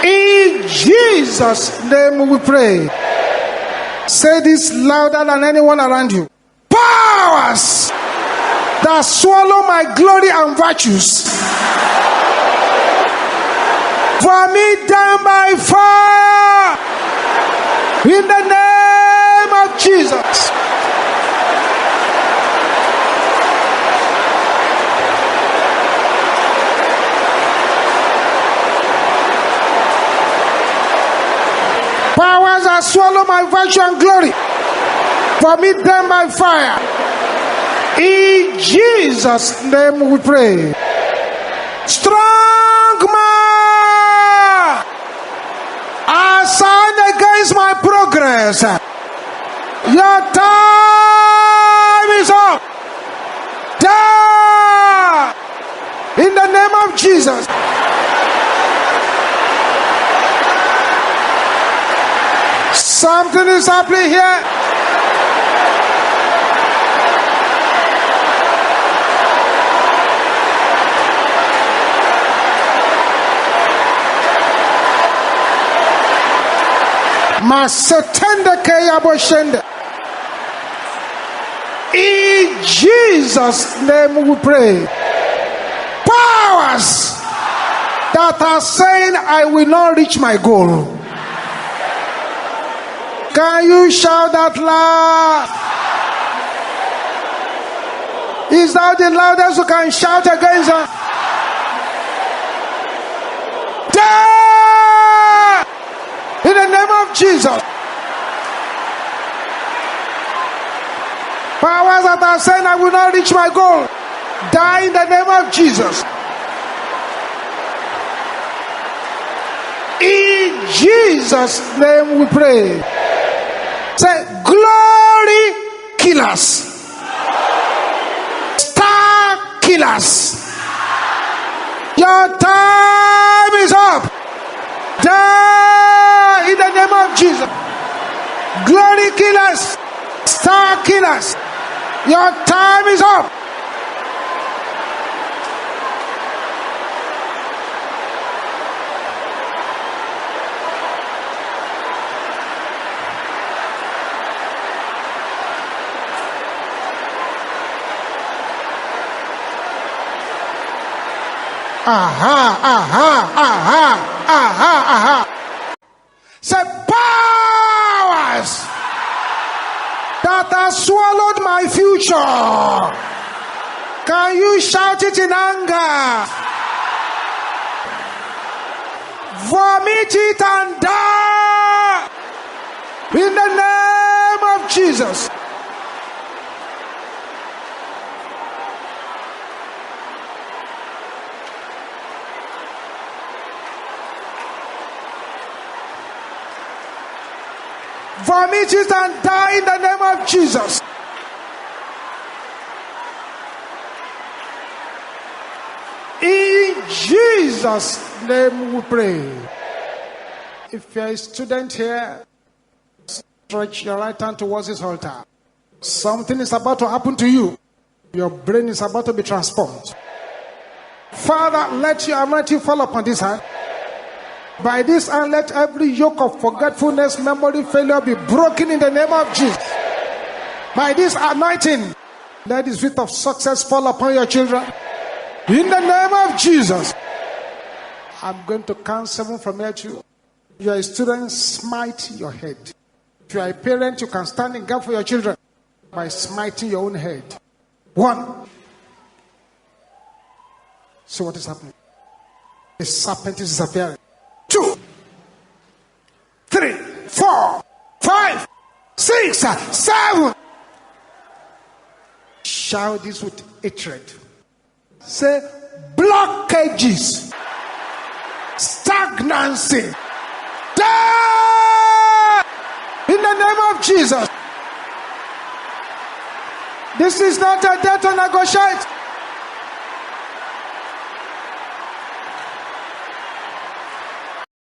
In Jesus' name we pray. Say this louder than anyone around you. Powers that swallow my glory and virtues, vomit them by fire in the name of Jesus. Powers that swallow my virtue and glory, vomit them by fire. In Jesus' name we pray. Strong man, assigned against my progress, your time is up. Die in the name of Jesus. Something is happening here. In Jesus' name we pray. Powers that are saying I will not reach my goal, can you shout that loud? Is that the loudest who can shout against us? Die! In the name of Jesus. Powers that are saying I will not reach my goal, die in the name of Jesus. In Jesus' name we pray. Say, glory killers, star killers, your time is up. Die in the name of Jesus. Glory killers, star killers, your time is up. Say, powers that have swallowed my future, can you shout it in anger? Vomit it and die in the name of Jesus. Vomit it and die in the name of Jesus. In Jesus' name we pray. If you're a student here, stretch your right hand towards this altar. Something is about to happen to you. Your brain is about to be transformed. Father, let your anointing fall upon this hand. By this hand, let every yoke of forgetfulness, memory failure be broken in the name of Jesus. By this anointing, let the spirit of success fall upon your children. In the name of Jesus. I'm going to count 7 from here to you. You are a student, smite your head. If you are a parent, you can stand in gap for your children by smiting your own head. 1. So what is happening? The serpent is disappearing. 2, 3, 4, 5, 6, 7. Shout this with hatred. Say, blockages, stagnancy, die in the name of Jesus. This is not a day to negotiate.